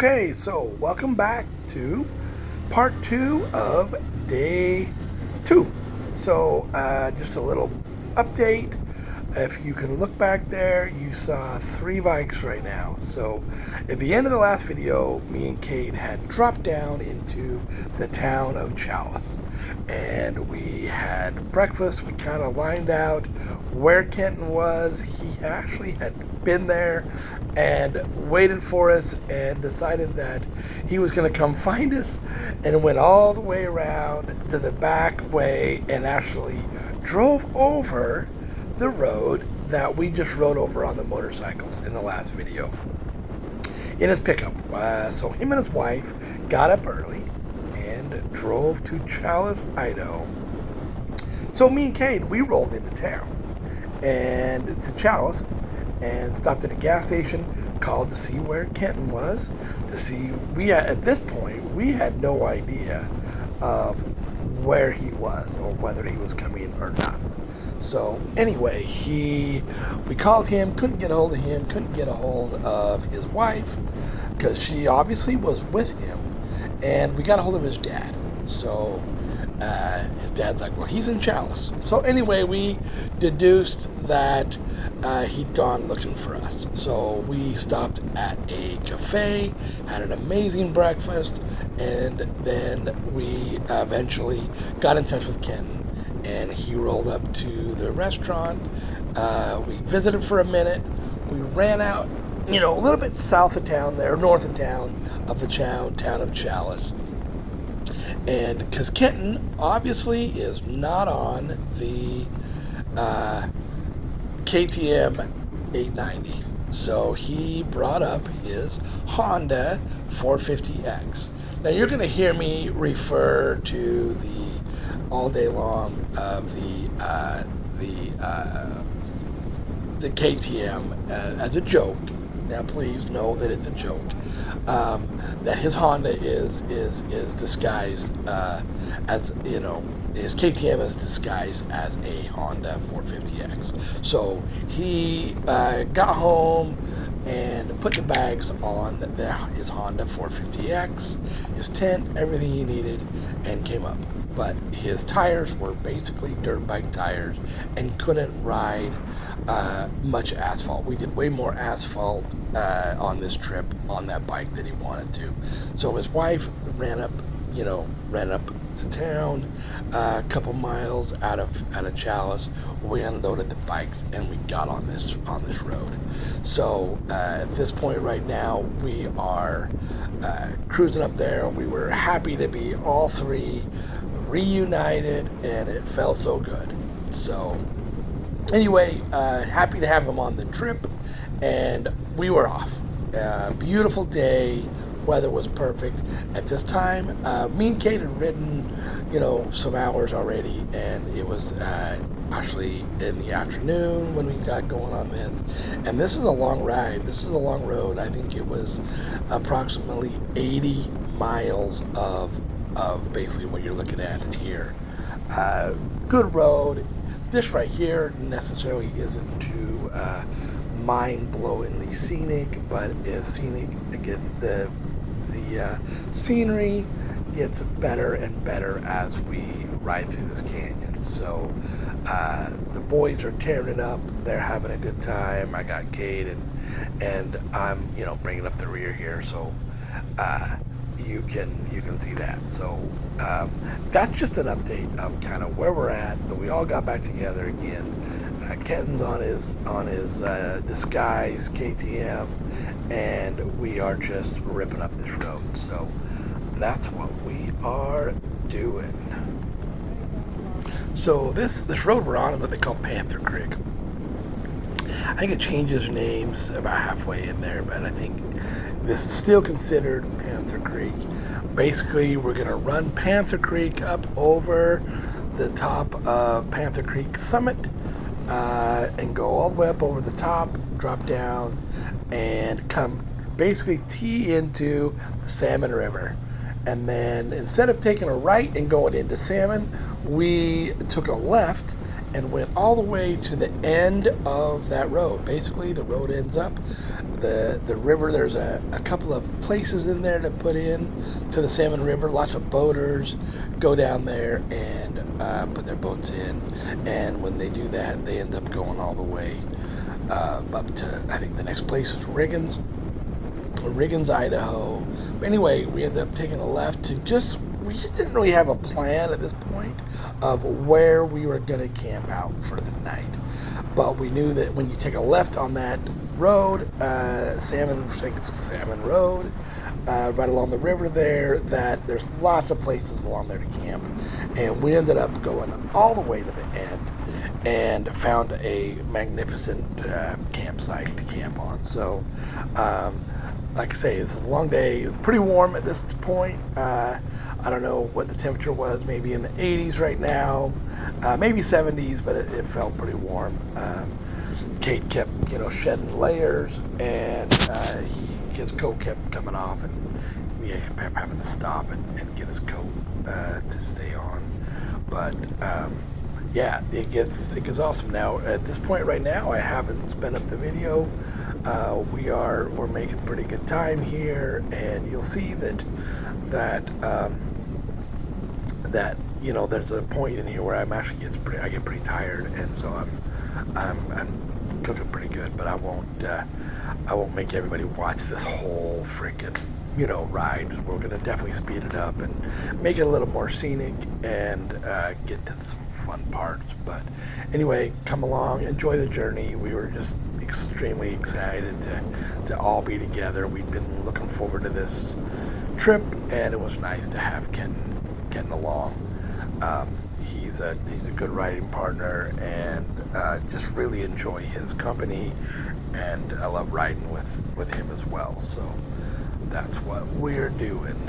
Okay, so welcome back to part 2 of day 2. So just a little update. If you can look back there, you saw 3 bikes right now. So at the end of the last video, me and Kate had dropped down into the town of Chalice. And we had breakfast. We kind of lined out where Kenton was. He actually had been there and waited for us and decided that he was going to come find us, and went all the way around to the back way and actually drove over the road that we just rode over on the motorcycles in the last video in his pickup. So him and his wife got up early and drove to Chalice, Idaho. So me and Kate, we rolled into town and to Chalice and stopped at a gas station, called to see where Kenton was, to see, at this point, we had no idea of where he was or whether he was coming or not. So anyway, we called him, couldn't get a hold of him, couldn't get a hold of his wife, because she obviously was with him, and we got a hold of his dad. So his dad's like, well, he's in Chalice. So anyway, we deduced that he'd gone looking for us. So we stopped at a cafe, had an amazing breakfast, and then we eventually got in touch with Ken, and he rolled up to the restaurant. We visited for a minute. We ran out, a little bit south of town there, north of town, of the town of Chalice. And because Kenton obviously is not on the KTM 890, so he brought up his Honda 450X. Now you're going to hear me refer to the all day long of the KTM as a joke. Now please know that it's a joke. That his Honda is disguised as, his KTM is disguised as a Honda 450X. So he got home and put the bags on his Honda 450X, his tent, everything he needed, and came up. But his tires were basically dirt bike tires and couldn't ride much asphalt. We did way more asphalt on this trip on that bike than he wanted to. So his wife ran up to town, a couple miles out of Chalice. We unloaded the bikes and we got on this road. So at this point right now, we are cruising up there. We were happy to be all 3 reunited, and it felt so good. So anyway, happy to have him on the trip, and we were off. Beautiful day, weather was perfect. At this time, me and Kate had ridden, some hours already, and it was actually in the afternoon when we got going on this. And this is a long ride. This is a long road. I think it was approximately 80 miles of basically what you're looking at here. Good road. This right here necessarily isn't too mind-blowingly scenic, but it's scenic. It gets the scenery gets better and better as we ride through this canyon. So the boys are tearing it up. They're having a good time. I got Kate and I'm bringing up the rear here, so you can see that. So that's just an update of kind of where we're at. But we all got back together again. Kenton's on his disguise KTM, and we are just ripping up this road. So that's what we are doing. So this road we're on is what they call Panther Creek. I think it changes names about halfway in there, but I think this is still considered Panther Creek. Basically, we're going to run Panther Creek up over the top of Panther Creek Summit and go all the way up over the top, drop down, and come basically tee into the Salmon River. And then instead of taking a right and going into Salmon, we took a left and went all the way to the end of that road. Basically, the road ends up the river. There's a couple of places in there to put in to the Salmon River. Lots of boaters go down there and put their boats in, and when they do that, they end up going all the way up to, I think the next place is Riggins, Idaho. But anyway, we ended up taking a left to we just didn't really have a plan at this point of where we were going to camp out for the night. But we knew that when you take a left on that road, Salmon Road, right along the river there, that there's lots of places along there to camp. And we ended up going all the way to the end and found a magnificent campsite to camp on. So, like I say, this is a long day. It was pretty warm at this point. I don't know what the temperature was, maybe in the 80s right now, maybe 70s, but it felt pretty warm. Kate kept, shedding layers, and his coat kept coming off, and we kept having to stop and get his coat to stay on. But yeah, it gets awesome. Now at this point right now, I haven't sped up the video. We're making pretty good time here, and you'll see that there's a point in here where I get pretty tired, and so I'm cooking pretty good. But I won't make everybody watch this whole freaking ride. We're gonna definitely speed it up and make it a little more scenic and get to some fun parts. But anyway, come along, enjoy the journey. We were just extremely excited to all be together. We'd been looking forward to this trip, and it was nice to have Ken along. He's a good riding partner, and just really enjoy his company, and I love riding with him as well. So that's what we're doing.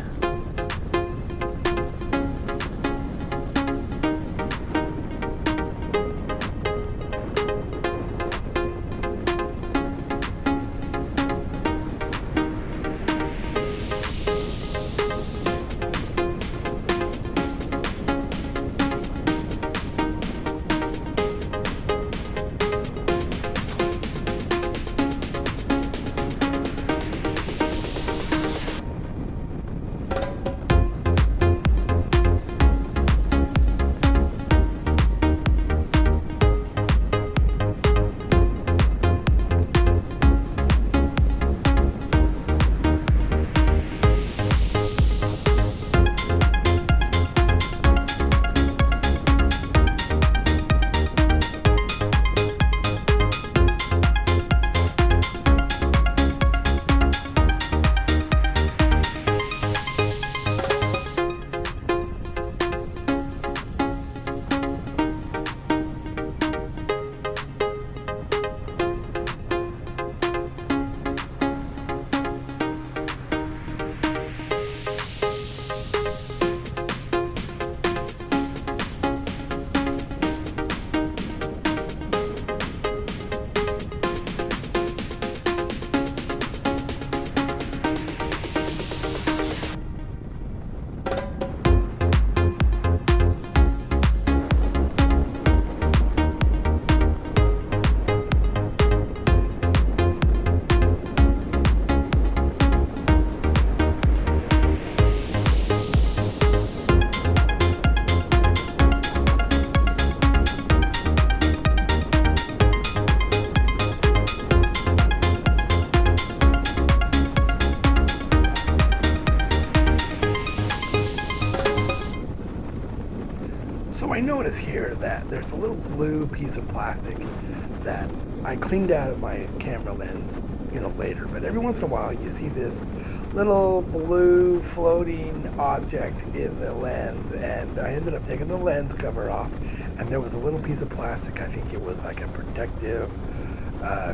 I notice here that there's a little blue piece of plastic that I cleaned out of my camera lens, later. But every once in a while, you see this little blue floating object in the lens, and I ended up taking the lens cover off, and there was a little piece of plastic. I think it was like a protective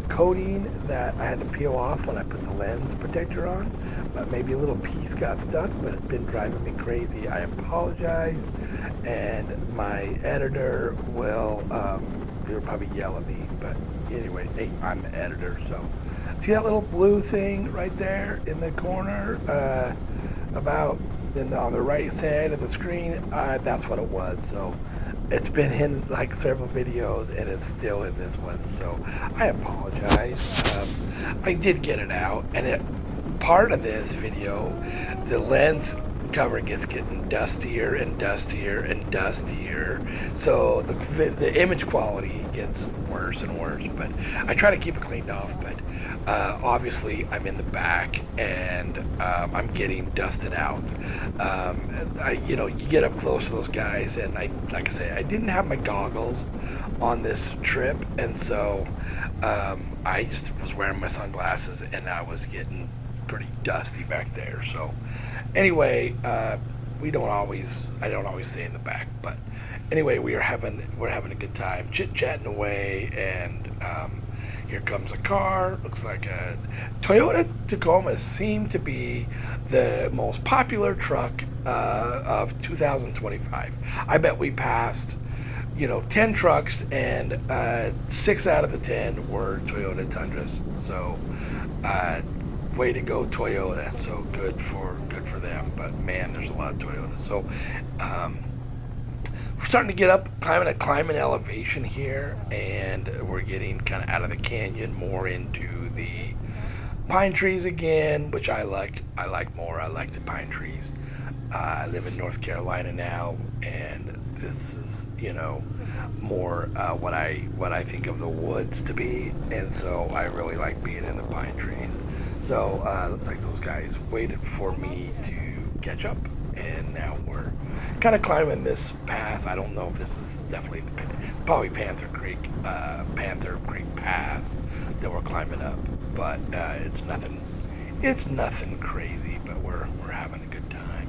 coating that I had to peel off when I put the lens protector on, but maybe a little piece got stuck, but it's been driving me crazy. I apologize, and my editor will probably yell at me, but anyway, hey, I'm the editor. So see that little blue thing right there in the corner, on the right side of the screen? That's what it was. So It's been in like several videos, and it's still in this one, so I apologize. I did get it out, and part of this video, the lens cover gets getting dustier and dustier and dustier, so the image quality gets worse and worse. But I try to keep it cleaned off. But obviously, I'm in the back, and I'm getting dusted out. You get up close to those guys, and like I say, I didn't have my goggles on this trip, and so I just was wearing my sunglasses, and I was getting pretty dusty back there. So anyway, I don't always stay in the back, but anyway, we're having a good time, chit-chatting away, and here comes a car. Looks like a Toyota Tacoma. Seemed to be the most popular truck of 2025. I bet we passed 10 trucks, and 6 out of the 10 were Toyota Tundras. So way to go, Toyota. So good for them. But man, there's a lot of Toyota. So we're starting to get up, climbing elevation here, and we're getting kind of out of the canyon, more into the pine trees again, which I like more. I like the pine trees. I live in North Carolina now, and this is more what I think of the woods to be, and so I really like being in the pine trees. So looks like those guys waited for me to catch up, and now we're kind of climbing this pass. I don't know if this is definitely probably Panther Creek Pass that we're climbing up, but it's nothing crazy, but we're having a good time.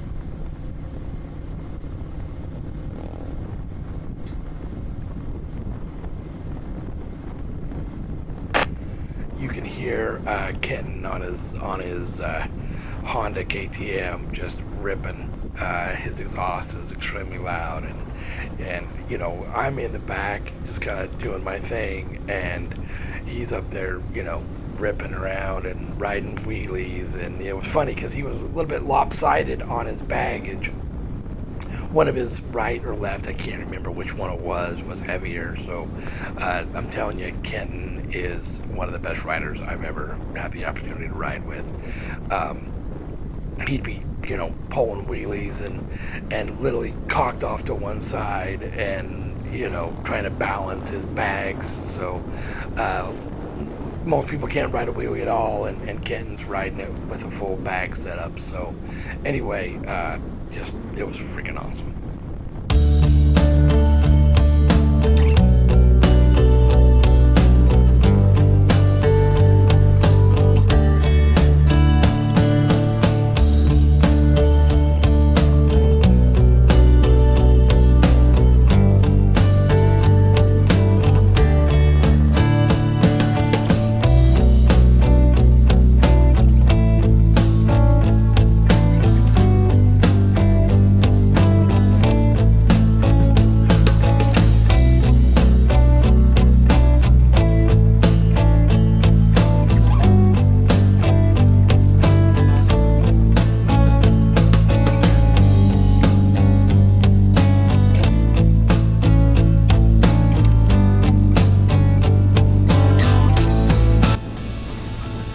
You can hear Kenton on his Honda KTM just ripping. His exhaust is extremely loud, and I'm in the back just kind of doing my thing, and he's up there ripping around and riding wheelies. And it was funny because he was a little bit lopsided on his baggage. One of his right or left, I can't remember which one it was heavier. So I'm telling you, Kenton is one of the best riders I've ever had the opportunity to ride with. He'd be pulling wheelies and literally cocked off to one side, and trying to balance his bags. So most people can't ride a wheelie at all, and Kenton's riding it with a full bag setup. So anyway, it was freaking awesome.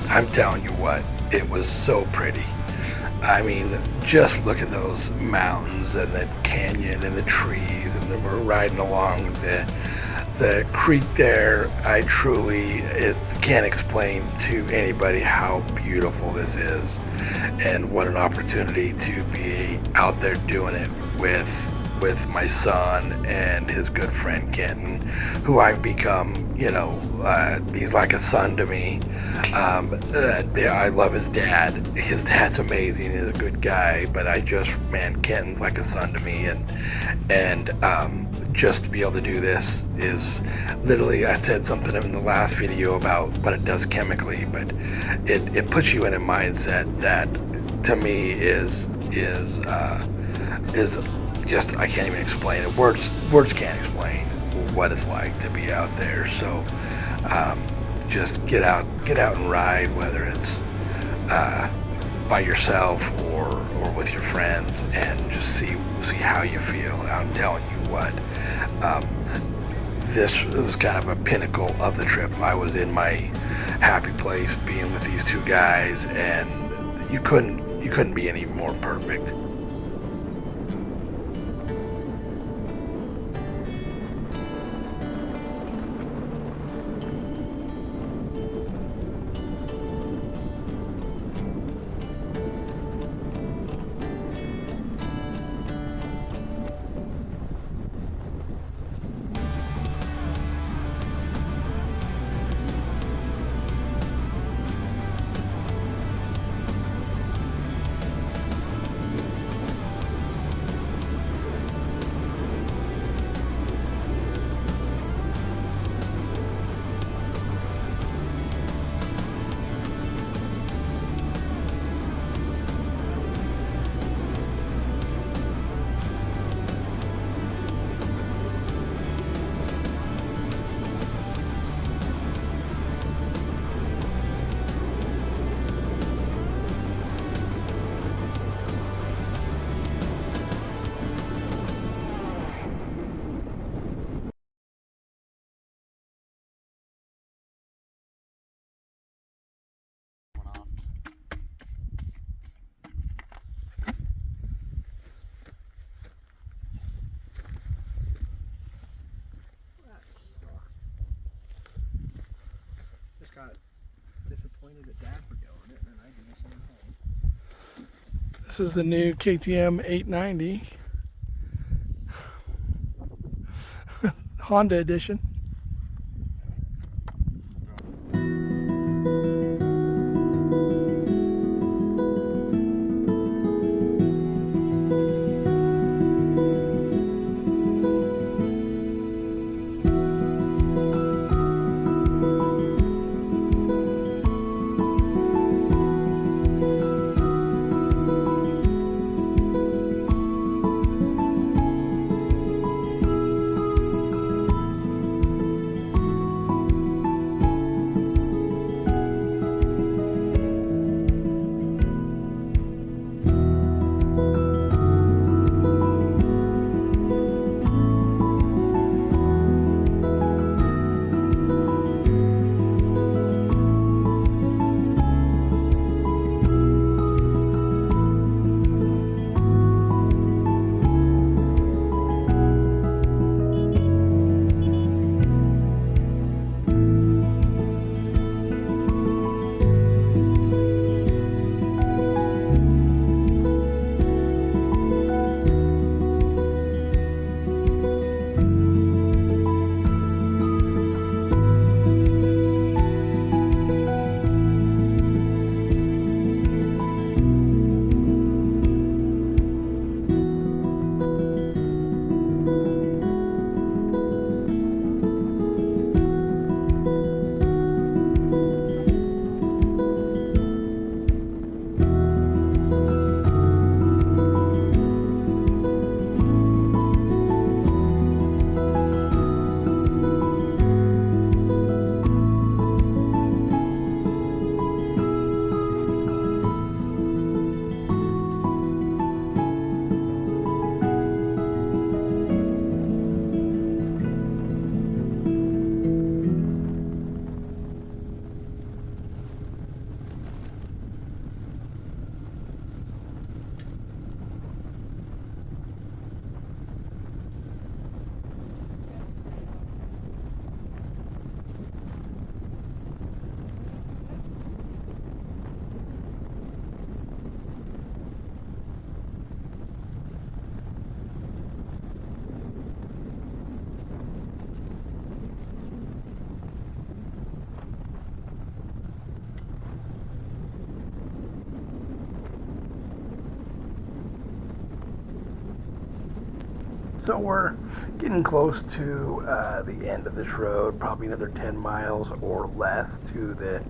I'm telling you what, it was so pretty. I mean, just look at those mountains and the canyon and the trees, and then we're riding along the creek there. I truly can't explain to anybody how beautiful this is, and what an opportunity to be out there doing it with my son and his good friend Kenton, who I've become, he's like a son to me. I love his dad. His dad's amazing. He's a good guy, but Kenton's like a son to me, and just to be able to do this is literally, I said something in the last video about what it does chemically, but it puts you in a mindset that to me is just, I can't even explain it. Words can't explain what it's like to be out there. So just get out and ride, whether it's by yourself or with your friends, and just see see how you feel. I'm telling you what, this was kind of a pinnacle of the trip. I was in my happy place being with these two guys, and you couldn't be any more perfect. Just got disappointed at Dad for doing it, and I do the same thing. This is the new KTM 890 Honda Edition. So we're getting close to the end of this road, probably another 10 miles or less to the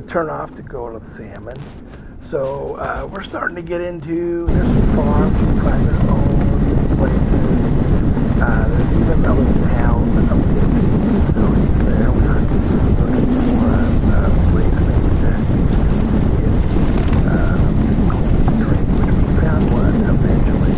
turnoff to go to the Salmon. So we're starting to get into, there's some farms, some private homes, places. There's even a little town that I'm getting facilities there. We're looking for a place maybe to get cold drink, which we found one eventually.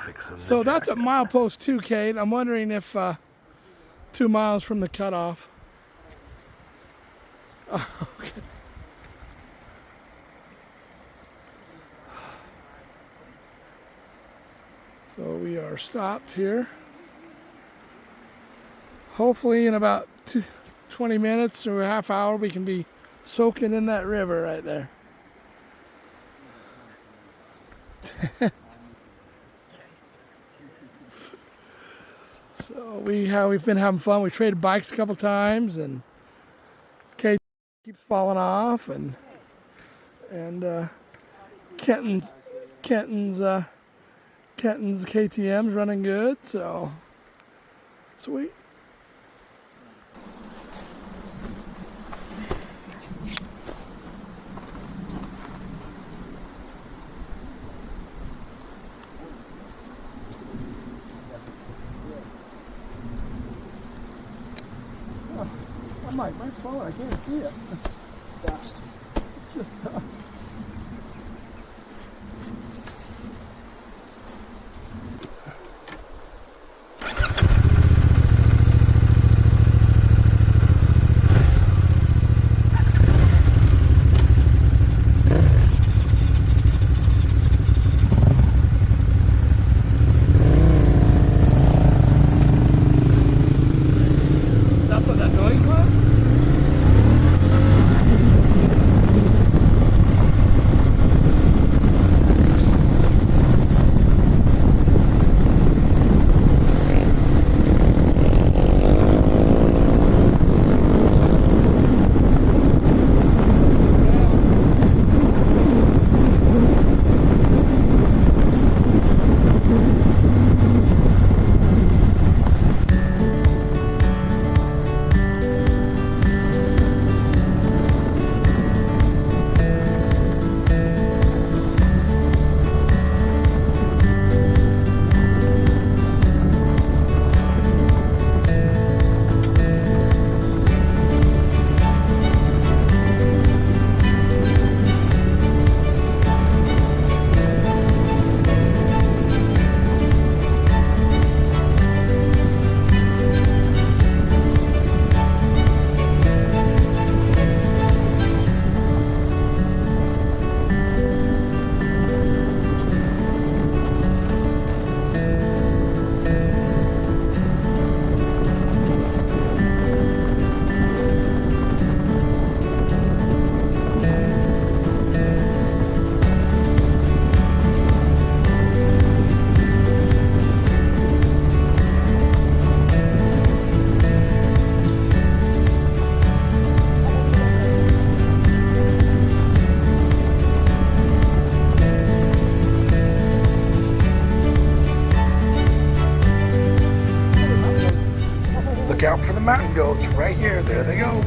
fixing the So that's jack. at milepost 2, Kate. I'm wondering if 2 miles from the cutoff. Oh, okay. So we are stopped here. Hopefully in about 20 minutes or a half hour we can be soaking in that river right there. So we've been having fun. We traded bikes a couple times, and Kate keeps falling off, and Kenton's KTM's running good. So sweet. I'm like, my phone, I can't see it. Dust. It's just dust. That's what that noise was? Look out for the mountain goats right here. There they go.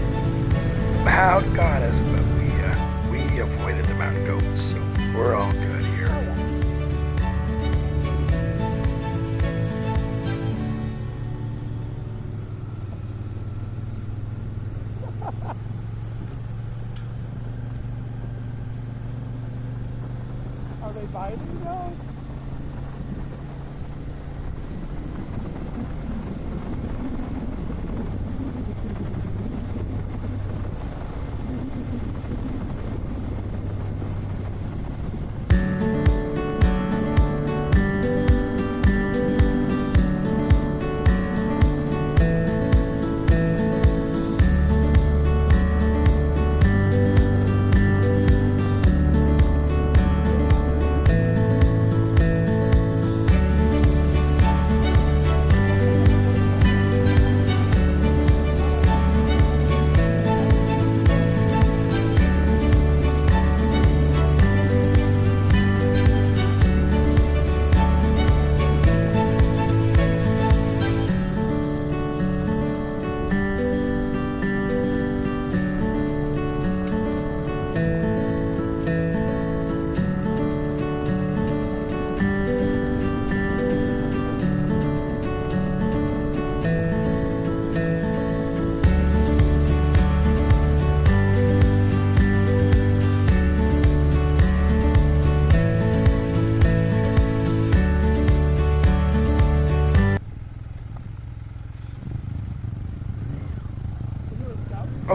How got us, but we avoided the mountain goats, so we're all good here. Are they biting though?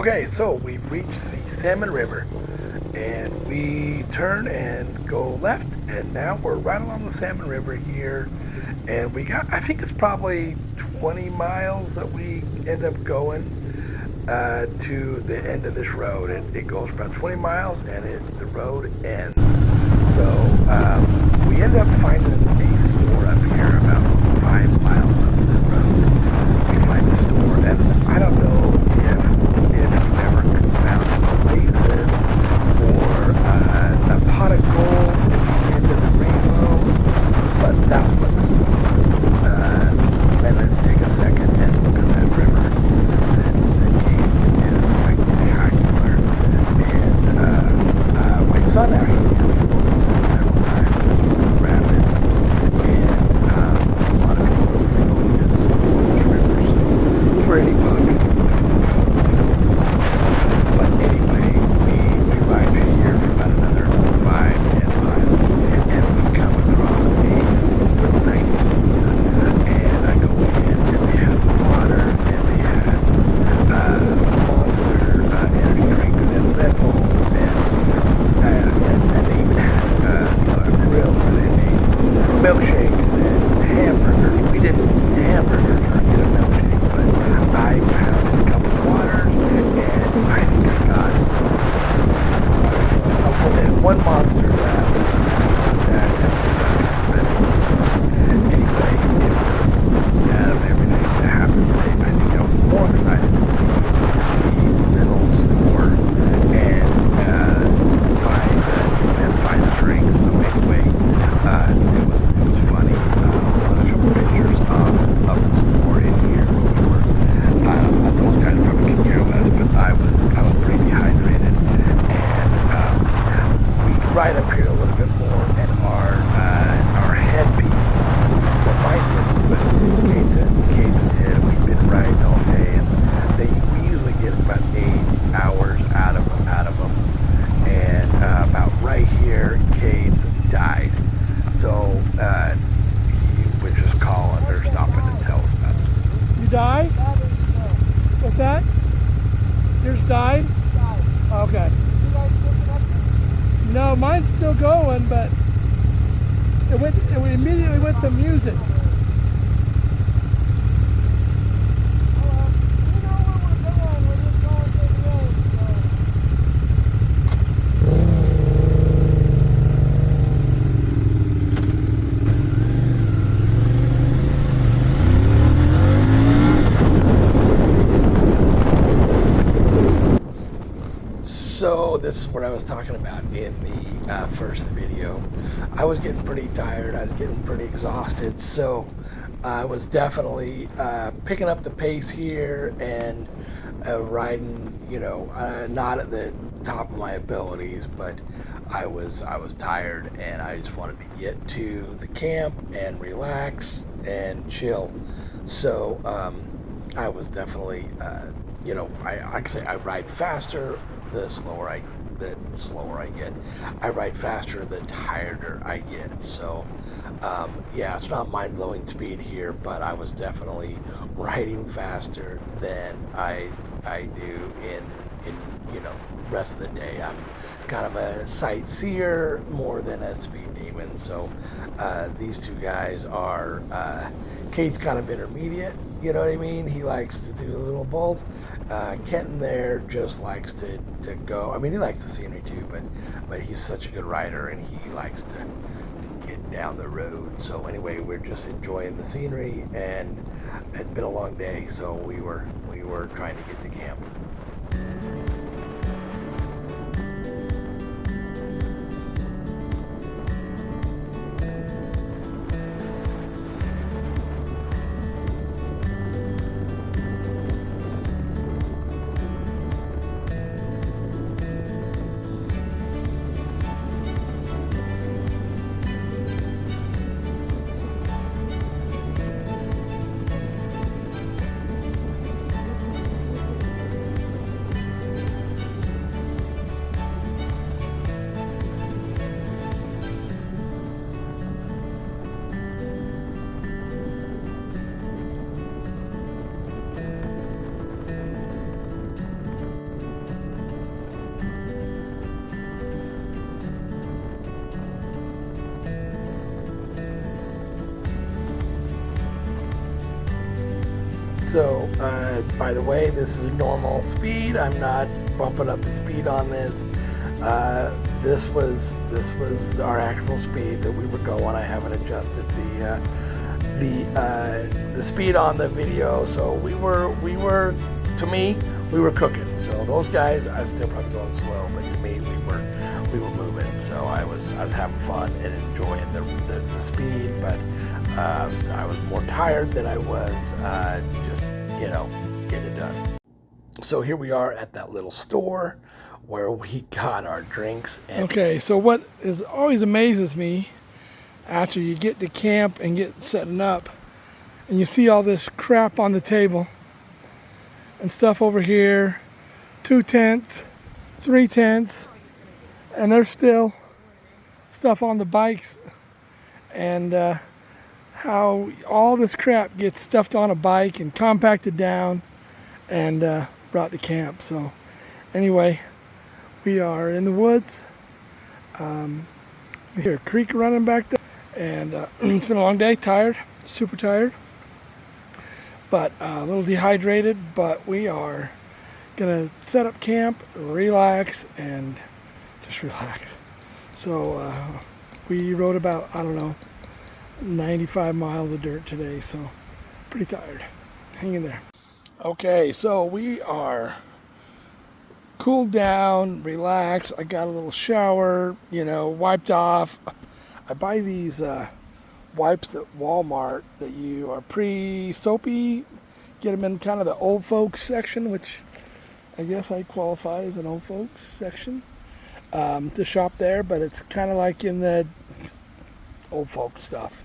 Okay, so we've reached the Salmon River, and we turn and go left, and now we're right along the Salmon River here, and we got, I think it's probably 20 miles that we end up going to the end of this road. It goes about 20 miles, and the road ends. So we end up finding a store up here about 5 miles up the road. We find a store, and I don't know if you've ever found oasis or a pot of gold at the end of the rainbow, but that's what the store was. And then take a second and look at that river. The cave is spectacular, and my son actually has floated several times, rapid, and a lot of people float this river, so pretty popular. But anyway, we ride here for about another 5-10 miles, and we come across a little tiny store, and I go in, and they have water, and they have Monster energy drinks and Red Bull, and they even had a grill where they made milkshakes and hamburgers. We didn't eat hamburgers or get a milkshake, but I had a couple of waters, and I think I got one Monster left. Anyway, it was out of everything that happened today, I think I was more excited to see the little store and buy the drinks. So anyway, it was funny. I'll show pictures of the store in here. Those guys probably could care less, but I was pretty dehydrated, and we ride up here a little bit more, and our headpiece reminds us with Kate's head. We've been riding all day, and we usually get about 8 hours out of them, and about right here, Kate died. So he was just calling or stopping to tell us about it. You died? What's that? Yours died? Okay. You guys still connected? No, mine's still going, but it immediately went to music. So this is what I was talking about in the first video. I was getting pretty tired. I was getting pretty exhausted. So I was definitely picking up the pace here and riding, not at the top of my abilities, but I was tired, and I just wanted to get to the camp and relax and chill. So I was definitely, I say I ride faster the slower I get. I ride faster the tireder I get. So yeah, it's not mind-blowing speed here, but I was definitely riding faster than I do in rest of the day. I'm kind of a sightseer more than a speed demon. So these two guys are Kate's kind of intermediate, you know what I mean? He likes to do a little both. Kenton there just likes to go. I mean, he likes the scenery too, but he's such a good rider, and he likes to get down the road. So anyway, we're just enjoying the scenery, and it's been a long day, so we were trying to get to camp. So, by the way, this is normal speed. I'm not bumping up the speed on this. This was our actual speed that we were going. I haven't adjusted the speed on the video, so we were to me we were cooking. So those guys, I was still probably going slow, but to me we were moving. So I was having fun and enjoying the speed, but I was more tired than I was just getting it done. So here we are at that little store where we got our drinks. Okay, so what is always amazes me after you get to camp and get setting up and you see all this crap on the table and stuff over here, 2 tents, 3 tents, and there's still stuff on the bikes, and how all this crap gets stuffed on a bike and compacted down and brought to camp. So anyway, we are in the woods. We hear a creek running back there, and it's been a long day, tired, super tired, but a little dehydrated, but we are gonna set up camp, relax, and just relax. So we rode about, I don't know, 95 miles of dirt today, so pretty tired. Hang in there. Okay, so we are cooled down, relaxed. I got a little shower, wiped off. I buy these wipes at Walmart that you are pre-soapy. Get them in kind of the old folks section, which I guess I qualify as an old folks section to shop there, but it's kind of like in the old folks stuff,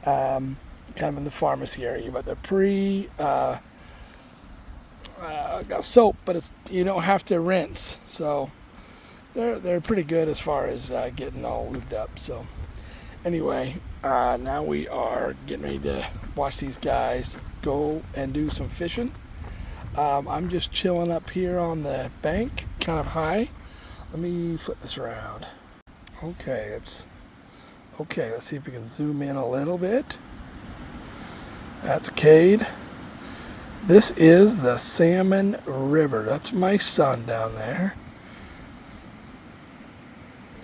kind of in the pharmacy area. But they're got soap, but you don't have to rinse, so they're pretty good as far as getting all lubed up. So anyway, now we are getting ready to watch these guys go and do some fishing. I'm just chilling up here on the bank, kind of high. Let me flip this around. Okay, let's see if we can zoom in a little bit. That's Cade. This is the Salmon River. That's my son down there.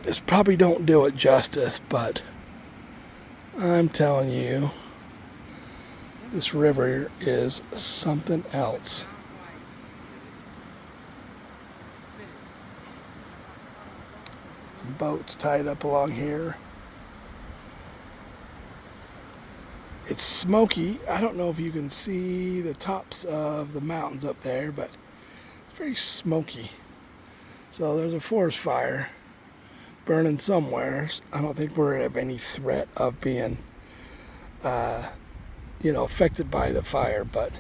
This probably don't do it justice, but I'm telling you, this river is something else. Some boats tied up along here. It's smoky. I don't know if you can see the tops of the mountains up there, but it's very smoky. So there's a forest fire burning somewhere. I don't think we're at any threat of being, affected by the fire, but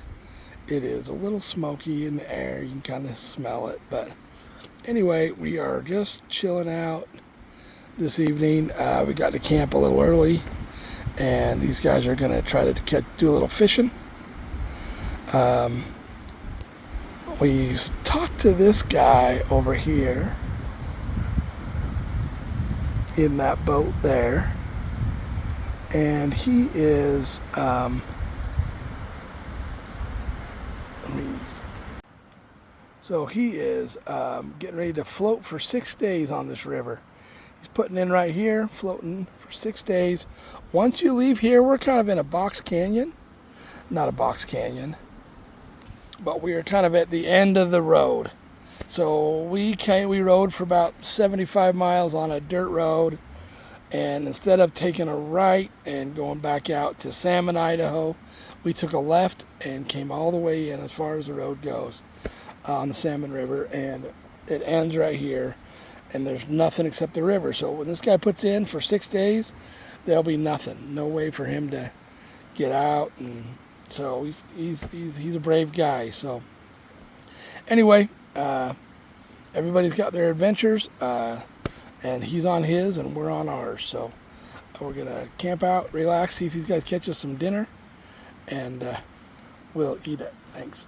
it is a little smoky in the air. You can kind of smell it. But anyway, we are just chilling out this evening. We got to camp a little early, and these guys are going to try to do a little fishing. We talked to this guy over here in that boat there, and he is getting ready to float for 6 days on this river. He's putting in right here, floating for 6 days. Once you leave here, we're kind of in a box canyon. Not a box canyon, but we are kind of at the end of the road. So we rode for about 75 miles on a dirt road, and instead of taking a right and going back out to Salmon, Idaho, we took a left and came all the way in as far as the road goes on the Salmon River, and it ends right here, and there's nothing except the river. So when this guy puts in for 6 days, there'll be nothing, no way for him to get out, and so he's a brave guy. So anyway, everybody's got their adventures, and he's on his and we're on ours. So we're gonna camp out, relax, see if these guys catch us some dinner, and we'll eat it. Thanks.